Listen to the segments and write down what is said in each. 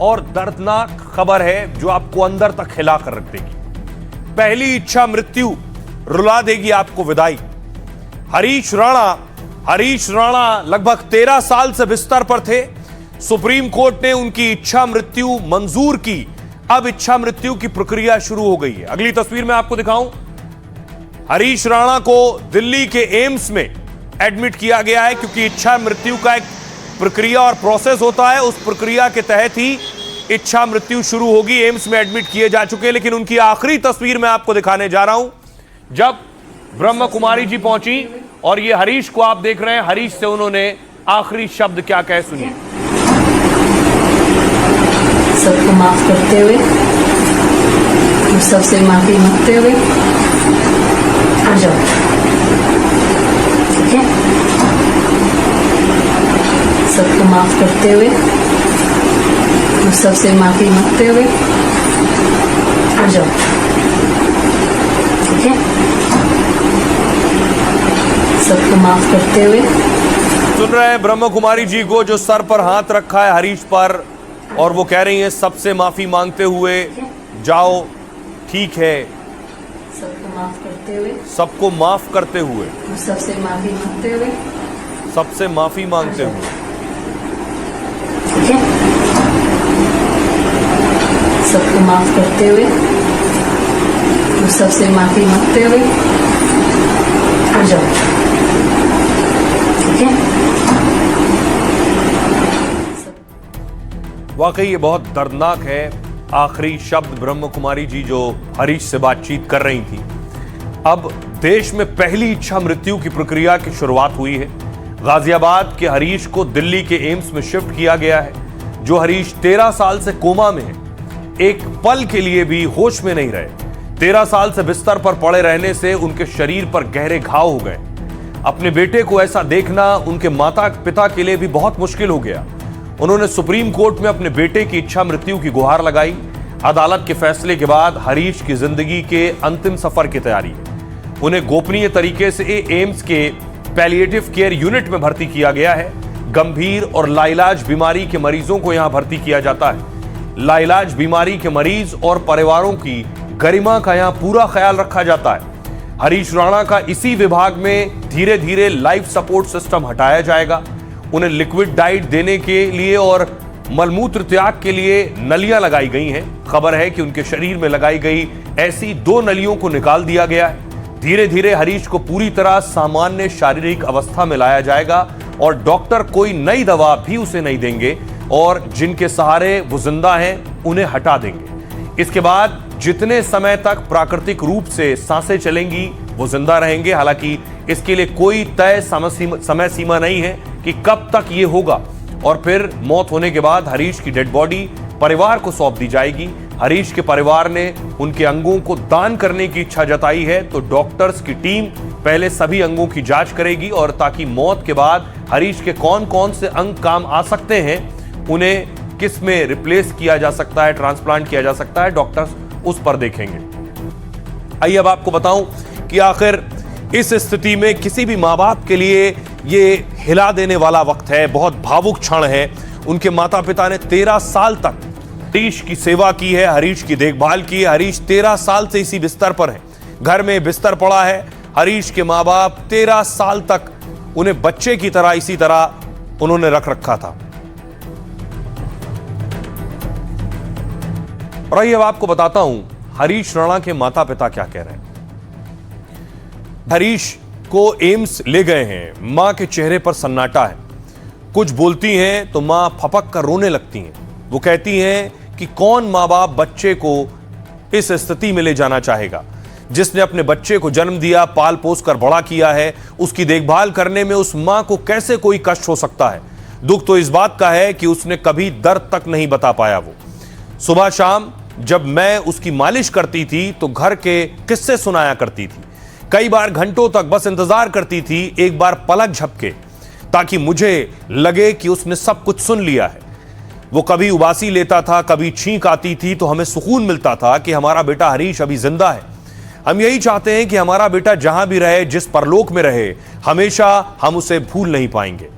और दर्दनाक खबर है जो आपको अंदर तक हिला कर रख देगी। पहली इच्छा मृत्यु, रुला देगी आपको विदाई। हरीश राणा लगभग 13 साल से बिस्तर पर थे। सुप्रीम कोर्ट ने उनकी इच्छा मृत्यु मंजूर की। अब इच्छा मृत्यु की प्रक्रिया शुरू हो गई है। अगली तस्वीर में आपको दिखाऊं, हरीश राणा को दिल्ली के एम्स में एडमिट किया गया है, क्योंकि इच्छा मृत्यु का एक प्रक्रिया और प्रोसेस होता है। उस प्रक्रिया के तहत ही इच्छा मृत्यु शुरू होगी। एम्स में एडमिट किए जा चुके हैं, लेकिन उनकी आखिरी तस्वीर मैं आपको दिखाने जा रहा हूं, जब ब्रह्म कुमारी जी पहुंची और ये हरीश को आप देख रहे हैं। हरीश से उन्होंने आखिरी शब्द क्या कहे, सुनिए। सबको माफ करते हुए, सबसे माफी मांगते हुए आ जाओ, ठीक है। सबको माफ करते हुए, सबसे माफी मांगते हुए आ जाओ, ठीक है। सबको माफ करते हुए। सुन रहे हैं ब्रह्म कुमारी जी को, जो सर पर हाथ रखा है हरीश पर, और वो कह रही हैं सबसे माफी मांगते हुए जाओ, ठीक है। सबको माफ करते हुए, सबको माफ करते हुए, सबसे माफी मांगते हुए, सबसे माफी मांगते हुए, ठीक है। सबको माफ करते हुए, सबसे माफी मांगते हुए आ जाओ, ठीक है। वाकई ये बहुत दर्दनाक है। आखिरी शब्द ब्रह्म कुमारी जी जो हरीश से बातचीत कर रही थी। अब देश में पहली इच्छा मृत्यु की प्रक्रिया की शुरुआत हुई है। गाजियाबाद के हरीश को दिल्ली के एम्स में शिफ्ट किया गया है। जो हरीश 13 साल से कोमा में है, एक पल के लिए भी होश में नहीं रहे। 13 साल से बिस्तर पर पड़े रहने से उनके शरीर पर गहरे घाव हो गए। अपने बेटे को ऐसा देखना उनके माता पिता के लिए भी बहुत मुश्किल हो गया। उन्होंने सुप्रीम कोर्ट में अपने बेटे की इच्छा मृत्यु की गुहार लगाई। अदालत के फैसले के बाद हरीश की जिंदगी के अंतिम सफर की तैयारी है। उन्हें गोपनीय तरीके से एम्स के पैलिएटिव केयर यूनिट में भर्ती किया गया है। गंभीर और लाइलाज बीमारी के मरीजों को यहां भर्ती किया जाता है। लाइलाज बीमारी के मरीज और परिवारों की गरिमा का यहां पूरा ख्याल रखा जाता है। हरीश राणा का इसी विभाग में धीरे धीरे लाइफ सपोर्ट सिस्टम हटाया जाएगा। उन्हें लिक्विड डाइट देने के लिए और मलमूत्र त्याग के लिए नलियां लगाई गई हैं। खबर है कि उनके शरीर में लगाई गई ऐसी 2 नलियों को निकाल दिया गया है। धीरे धीरे हरीश को पूरी तरह सामान्य शारीरिक अवस्था में लाया जाएगा और डॉक्टर कोई नई दवा भी उसे नहीं देंगे और जिनके सहारे वो जिंदा हैं उन्हें हटा देंगे। इसके बाद जितने समय तक प्राकृतिक रूप से सांसें चलेंगी वो जिंदा रहेंगे। हालांकि इसके लिए कोई तय समय सीमा नहीं है कि कब तक ये होगा। और फिर मौत होने के बाद हरीश की डेड बॉडी परिवार को सौंप दी जाएगी। हरीश के परिवार ने उनके अंगों को दान करने की इच्छा जताई है, तो डॉक्टर्स की टीम पहले सभी अंगों की जांच करेगी और ताकि मौत के बाद हरीश के कौन कौन से अंग काम आ सकते हैं, उन्हें किस में रिप्लेस किया जा सकता है, ट्रांसप्लांट किया जा सकता है, डॉक्टर्स उस पर देखेंगे। आइए अब आपको बताऊं कि आखिर इस स्थिति में किसी भी माँ बाप के लिए ये हिला देने वाला वक्त है, बहुत भावुक क्षण है। उनके माता पिता ने 13 साल तक हरीश की सेवा की है, हरीश की देखभाल की है। हरीश 13 साल से इसी बिस्तर पर है, घर में बिस्तर पड़ा है। हरीश के माँ बाप 13 साल तक उन्हें बच्चे की तरह इसी तरह उन्होंने रख रखा था। और आइए अब आपको बताता हूं हरीश राणा के माता पिता क्या कह रहे हैं। हरीश को एम्स ले गए हैं। मां के चेहरे पर सन्नाटा है। कुछ बोलती हैं तो मां फपक कर रोने लगती हैं। वो कहती हैं कि कौन मां बाप बच्चे को इस स्थिति में ले जाना चाहेगा। जिसने अपने बच्चे को जन्म दिया, पाल पोस कर बड़ा किया है, उसकी देखभाल करने में उस मां को कैसे कोई कष्ट हो सकता है। दुख तो इस बात का है कि उसने कभी दर्द तक नहीं बता पाया। वो सुबह शाम जब मैं उसकी मालिश करती थी तो घर के किस्से सुनाया करती थी। कई बार घंटों तक बस इंतजार करती थी एक बार पलक झपके, ताकि मुझे लगे कि उसने सब कुछ सुन लिया है। वो कभी उबासी लेता था, कभी छींक आती थी, तो हमें सुकून मिलता था कि हमारा बेटा हरीश अभी जिंदा है। हम यही चाहते हैं कि हमारा बेटा जहां भी रहे, जिस परलोक में रहे, हमेशा हम उसे भूल नहीं पाएंगे।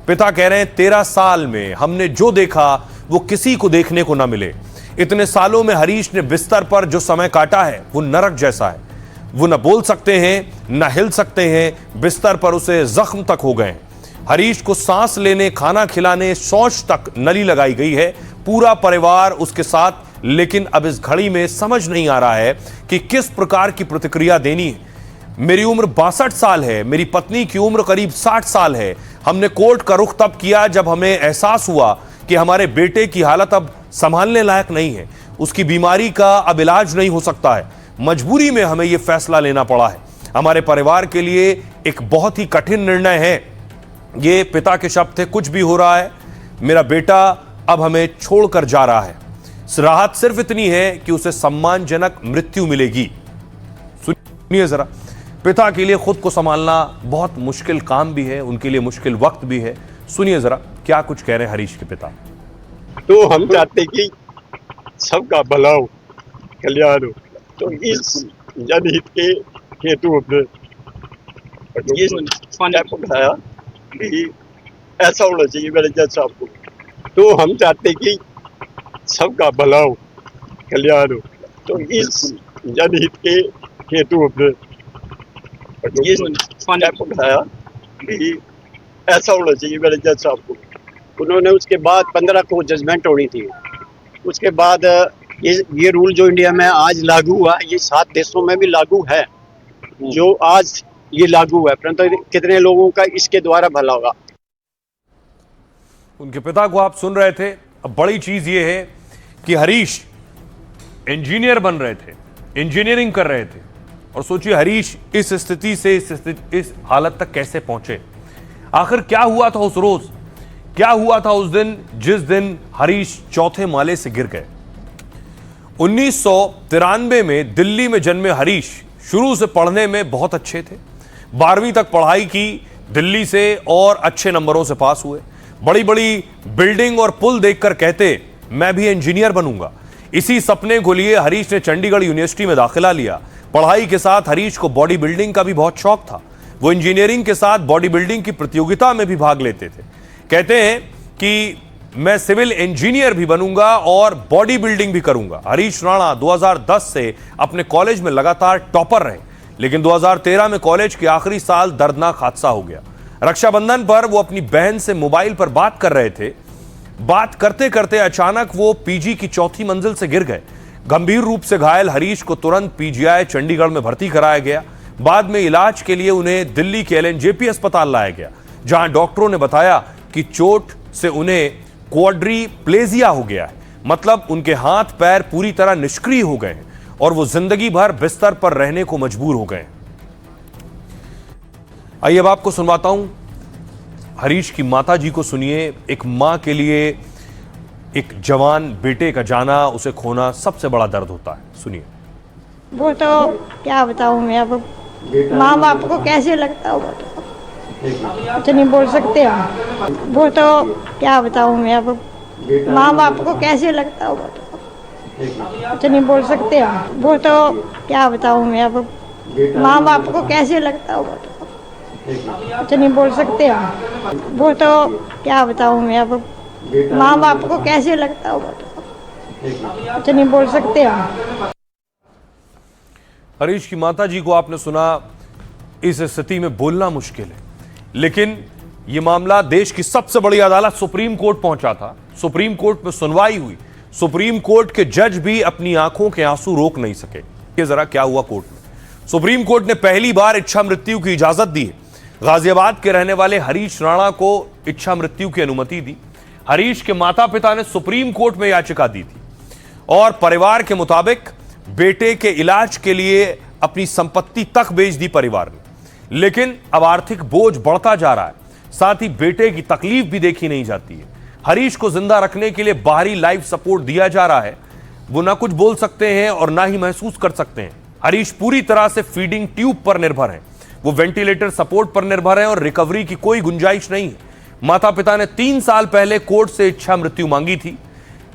पिता कह रहे हैं 13 साल में हमने जो देखा वो किसी को देखने को ना मिले। इतने सालों में हरीश ने बिस्तर पर जो समय काटा है वो नरक जैसा है। वो न बोल सकते हैं, न हिल सकते हैं, बिस्तर पर उसे जख्म तक हो गए। हरीश को सांस लेने, खाना खिलाने, शौच तक नली लगाई गई है। पूरा परिवार उसके साथ, लेकिन अब इस घड़ी में समझ नहीं आ रहा है कि किस प्रकार की प्रतिक्रिया देनी है। मेरी उम्र 62 साल है, मेरी पत्नी की उम्र करीब 60 साल है। हमने कोर्ट का रुख तब किया जब हमें एहसास हुआ कि हमारे बेटे की हालत अब संभालने लायक नहीं है, उसकी बीमारी का अब इलाज नहीं हो सकता है। मजबूरी में हमें यह फैसला लेना पड़ा है। हमारे परिवार के लिए एक बहुत ही कठिन निर्णय है। ये पिता के शब्द थे, कुछ भी हो रहा है, मेरा बेटा अब हमें छोड़कर जा रहा है। राहत सिर्फ इतनी है कि उसे सम्मानजनक मृत्यु मिलेगी। सुनिए जरा, पिता के लिए खुद को संभालना बहुत मुश्किल काम भी है, उनके लिए मुश्किल वक्त भी है। सुनिए जरा क्या कुछ कह रहे हैं हरीश के पिता। तो हम चाहते कि सबका भला हो, कल्याण हो, तो इस जनहित के हेतु हमने ये स्टेप उठाया कि ऐसा होना चाहिए मेरे जज साहब को। तो हम चाहते कि सबका भला हो, कल्याण हो, तो इस जनहित के हेतु हमने ये स्टेप उठाया कि ऐसा होना चाहिए मेरे जज साहब को। उन्होंने उसके बाद 15 को जजमेंट होनी थी। उसके बाद ये रूल जो इंडिया में आज लागू हुआ, ये 7 देशों में भी लागू है, जो आज ये लागू है, परंतु कितने लोगों का इसके द्वारा भला होगा। उनके पिता को आप सुन रहे थे। अब बड़ी चीज ये है कि हरीश इंजीनियर बन रहे थे, इंजीनियरिंग कर रहे थे, और सोचिए हरीश इस स्थिति से इस हालत तक कैसे पहुंचे। आखिर क्या हुआ था उस रोज, क्या हुआ था उस दिन जिस दिन हरीश चौथे माले से गिर गए। 1993 में दिल्ली में जन्मे हरीश शुरू से पढ़ने में बहुत अच्छे थे। 12वीं तक पढ़ाई की दिल्ली से और अच्छे नंबरों से पास हुए। बड़ी बड़ी बिल्डिंग और पुल देखकर कहते मैं भी इंजीनियर बनूंगा। इसी सपने को लिए हरीश ने चंडीगढ़ यूनिवर्सिटी में दाखिला लिया। पढ़ाई के साथ हरीश को बॉडी बिल्डिंग का भी बहुत शौक था। वो इंजीनियरिंग के साथ बॉडी बिल्डिंग की प्रतियोगिता में भी भाग लेते थे। कहते हैं कि मैं सिविल इंजीनियर भी बनूंगा और बॉडी बिल्डिंग भी करूंगा। हरीश राणा 2010 से अपने कॉलेज में लगातार टॉपर रहे, लेकिन 2013 में कॉलेज के आखिरी साल दर्दनाक हादसा हो गया। रक्षाबंधन पर वो अपनी बहन से मोबाइल पर बात कर रहे थे। बात करते करते अचानक वो पीजी की चौथी मंजिल से गिर गए। गंभीर रूप से घायल हरीश को तुरंत पीजीआई चंडीगढ़ में भर्ती कराया गया। बाद में इलाज के लिए उन्हें दिल्ली के एलएनजेपी अस्पताल लाया गया, जहां डॉक्टरों ने बताया कि चोट से उन्हें क्वाड्रीप्लेजिया हो गया है, मतलब उनके हाथ पैर पूरी तरह निष्क्रिय हो गए हैं और वो जिंदगी भर बिस्तर पर रहने को मजबूर हो गए। आइए अब आपको सुनवाता हूं हरीश की माता जी को। सुनिए, एक मां के लिए एक जवान बेटे का जाना, उसे खोना सबसे बड़ा दर्द होता है। सुनिए। वो तो क्या बताऊं मैं, अब माँ बाप को कैसे लगता होगा तो नहीं बोल सकते हम। वो तो क्या बताऊं मैं, अब माँ बाप को कैसे लगता होगा तो नहीं बोल सकते हम। वो तो क्या बताऊं मैं, अब माँ बाप को कैसे लगता होगा तो नहीं बोल सकते हम। वो तो क्या बताऊं मैं, अब माँ बाप को कैसे लगता होगा तो नहीं बोल सकते हम। हरीश की माता जी को आपने सुना। इस स्थिति में बोलना मुश्किल है, लेकिन यह मामला देश की सबसे बड़ी अदालत सुप्रीम कोर्ट पहुंचा था। सुप्रीम कोर्ट में सुनवाई हुई। सुप्रीम कोर्ट के जज भी अपनी आंखों के आंसू रोक नहीं सके। ये जरा क्या हुआ कोर्ट में। सुप्रीम कोर्ट ने पहली बार इच्छा मृत्यु की इजाजत दी है। गाजियाबाद के रहने वाले हरीश राणा को इच्छा मृत्यु की अनुमति दी। हरीश के माता पिता ने सुप्रीम कोर्ट में याचिका दी थी और परिवार के मुताबिक बेटे के इलाज के लिए अपनी संपत्ति तक बेच दी परिवार ने। लेकिन अब आर्थिक बोझ बढ़ता जा रहा है, साथ ही बेटे की तकलीफ भी देखी नहीं जाती है। हरीश को जिंदा रखने के लिए बाहरी लाइफ सपोर्ट दिया जा रहा है। वो ना कुछ बोल सकते हैं और ना ही महसूस कर सकते हैं। हरीश पूरी तरह से फीडिंग ट्यूब पर निर्भर है। वो वेंटिलेटर सपोर्ट पर निर्भर है और रिकवरी की कोई गुंजाइश नहीं है। माता पिता ने 3 साल पहले कोर्ट से इच्छा मृत्यु मांगी थी।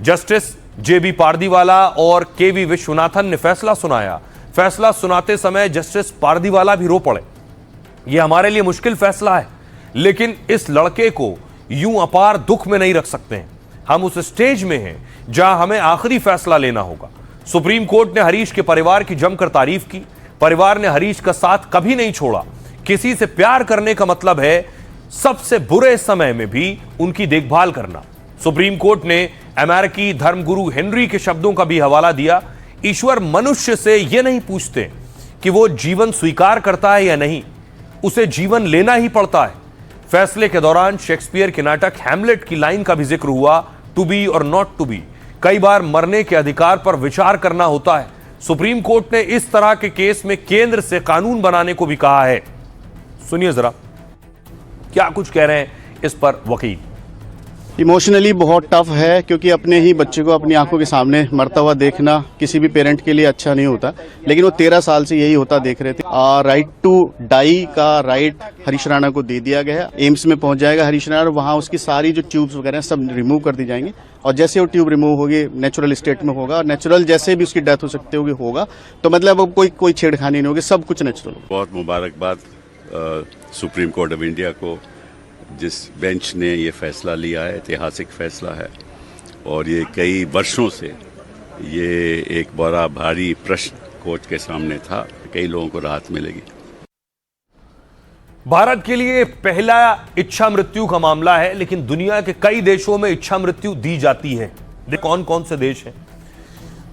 जस्टिस जेबी पारदीवाला और केवी विश्वनाथन ने फैसला सुनाया। फैसला सुनाते समय जस्टिस पारदीवाला भी रो पड़े। यह हमारे लिए मुश्किल फैसला है, लेकिन इस लड़के को यूं अपार दुख में नहीं रख सकते हैं। हम उस स्टेज में हैं जहां हमें आखिरी फैसला लेना होगा। सुप्रीम कोर्ट ने हरीश के परिवार की जमकर तारीफ की। परिवार ने हरीश का साथ कभी नहीं छोड़ा। किसी से प्यार करने का मतलब है सबसे बुरे समय में भी उनकी देखभाल करना। सुप्रीम कोर्ट ने अमेरिकी धर्मगुरु हेनरी के शब्दों का भी हवाला दिया, ईश्वर मनुष्य से यह नहीं पूछते कि वो जीवन स्वीकार करता है या नहीं, उसे जीवन लेना ही पड़ता है। फैसले के दौरान शेक्सपियर के नाटक हैमलेट की लाइन का भी जिक्र हुआ, टू बी और नॉट टू बी। कई बार मरने के अधिकार पर विचार करना होता है। सुप्रीम कोर्ट ने इस तरह के केस में केंद्र से कानून बनाने को भी कहा है। सुनिए जरा क्या कुछ कह रहे हैं इस पर वकील। इमोशनली बहुत टफ है, क्योंकि अपने ही बच्चे को अपनी आंखों के सामने मरता हुआ देखना किसी भी पेरेंट के लिए अच्छा नहीं होता, लेकिन वो 13 साल से यही होता देख रहे थे। राइट टू डाई का राइट हरीश राणा को दे दिया गया। एम्स में पहुंच जाएगा हरीश राणा, वहां उसकी सारी जो ट्यूब्स वगैरह सब रिमूव कर दी जाएंगे, और जैसे वो ट्यूब रिमूव होगी नेचुरल स्टेट में होगा, नेचुरल जैसे भी उसकी डेथ हो सकती होगी होगा, तो मतलब अब कोई छेड़खानी नहीं होगी, सब कुछ नेचुरल। बहुत मुबारकबाद सुप्रीम कोर्ट ऑफ इंडिया को, जिस बेंच ने ये फैसला लिया है, ऐतिहासिक फैसला है, और ये कई वर्षों से ये एक बड़ा भारी प्रश्न कोर्ट के सामने था। कई लोगों को राहत मिलेगी। भारत के लिए पहला इच्छा मृत्यु का मामला है, लेकिन दुनिया के कई देशों में इच्छा मृत्यु दी जाती है। कौन कौन से देश हैं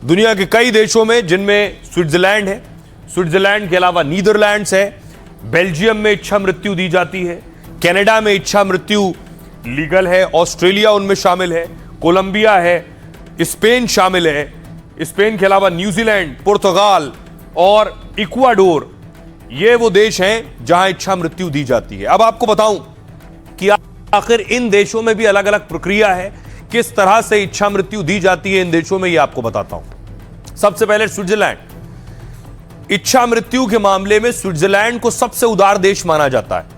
दुनिया के? कई देशों में, जिनमें स्विट्जरलैंड है, स्विट्जरलैंड के अलावा नीदरलैंड्स है, बेल्जियम में इच्छा मृत्यु दी जाती है, कनाडा में इच्छा मृत्यु लीगल है, ऑस्ट्रेलिया उनमें शामिल है, कोलंबिया है, स्पेन शामिल है, स्पेन के अलावा न्यूजीलैंड, पुर्तगाल और इक्वाडोर, ये वो देश हैं जहां इच्छा मृत्यु दी जाती है। अब आपको बताऊं कि आखिर इन देशों में भी अलग अलग प्रक्रिया है, किस तरह से इच्छा मृत्यु दी जाती है इन देशों में, ये आपको बताता हूं। सबसे पहले स्विट्जरलैंड। इच्छा मृत्यु के मामले में स्विट्जरलैंड को सबसे उदार देश माना जाता है।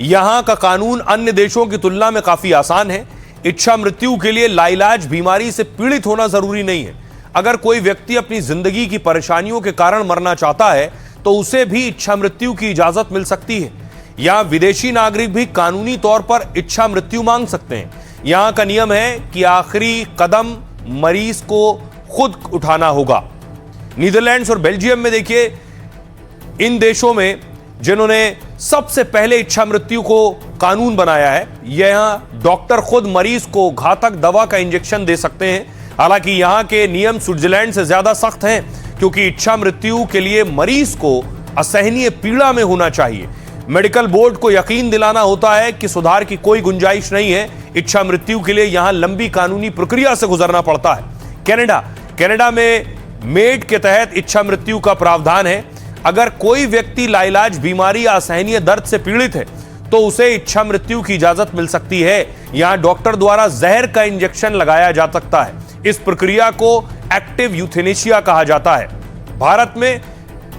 यहां का कानून अन्य देशों की तुलना में काफी आसान है। इच्छा मृत्यु के लिए लाइलाज बीमारी से पीड़ित होना जरूरी नहीं है। अगर कोई व्यक्ति अपनी जिंदगी की परेशानियों के कारण मरना चाहता है तो उसे भी इच्छा मृत्यु की इजाजत मिल सकती है। यहां विदेशी नागरिक भी कानूनी तौर पर इच्छा मृत्यु मांग सकते हैं। यहां का नियम है कि आखिरी कदम मरीज को खुद उठाना होगा। नीदरलैंड्स और बेल्जियम में देखिए, इन देशों में जिन्होंने सबसे पहले इच्छा मृत्यु को कानून बनाया है, यहां डॉक्टर खुद मरीज को घातक दवा का इंजेक्शन दे सकते हैं। हालांकि यहां के नियम स्विट्जरलैंड से ज्यादा सख्त हैं, क्योंकि इच्छा मृत्यु के लिए मरीज को असहनीय पीड़ा में होना चाहिए। मेडिकल बोर्ड को यकीन दिलाना होता है कि सुधार की कोई गुंजाइश नहीं है। इच्छा मृत्यु के लिए यहां लंबी कानूनी प्रक्रिया से गुजरना पड़ता है। कनाडा में मेड के तहत इच्छा मृत्यु का प्रावधान है। अगर कोई व्यक्ति लाइलाज बीमारी या असहनीय दर्द से पीड़ित है तो उसे इच्छा मृत्यु की इजाजत मिल सकती है। यहां डॉक्टर द्वारा जहर का इंजेक्शन लगाया जा सकता है। इस प्रक्रिया को एक्टिव यूथेनेशिया कहा जाता है। भारत में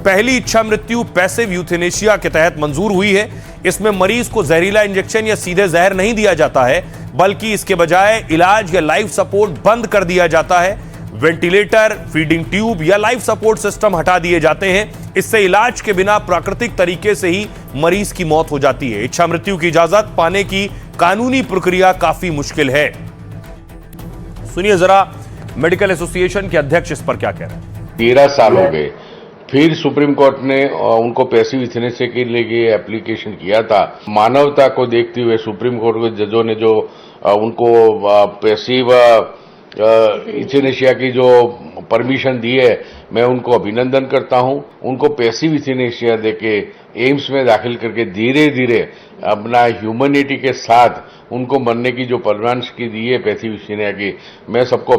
पहली इच्छा मृत्यु पैसिव यूथेनेशिया के तहत मंजूर हुई है। इसमें मरीज को जहरीला इंजेक्शन या सीधे जहर नहीं दिया जाता है, बल्कि इसके बजाय इलाज या लाइफ सपोर्ट बंद कर दिया जाता है। वेंटिलेटर, फीडिंग ट्यूब या लाइफ सपोर्ट सिस्टम हटा दिए जाते हैं। इससे इलाज के बिना प्राकृतिक तरीके से ही मरीज की मौत हो जाती है। इच्छा मृत्यु की इजाजत पाने की कानूनी प्रक्रिया काफी मुश्किल है। सुनिए जरा मेडिकल एसोसिएशन के अध्यक्ष इस पर क्या कह रहे हैं। 13 साल हो गए, फिर सुप्रीम कोर्ट ने उनको पैसिव यूथेनेसिया के लिए एप्लीकेशन किया था। मानवता को देखते हुए सुप्रीम कोर्ट के जजों ने जो उनको पैसिव यूथेनेसिया की जो परमिशन दी है, मैं उनको अभिनंदन करता हूं। उनको पैसिव यूथेनेसिया देके एम्स में दाखिल करके धीरे धीरे अपना ह्यूमैनिटी के साथ उनको मरने की जो परमिशन की दी है पैसिव यूथेनेसिया की, मैं सबको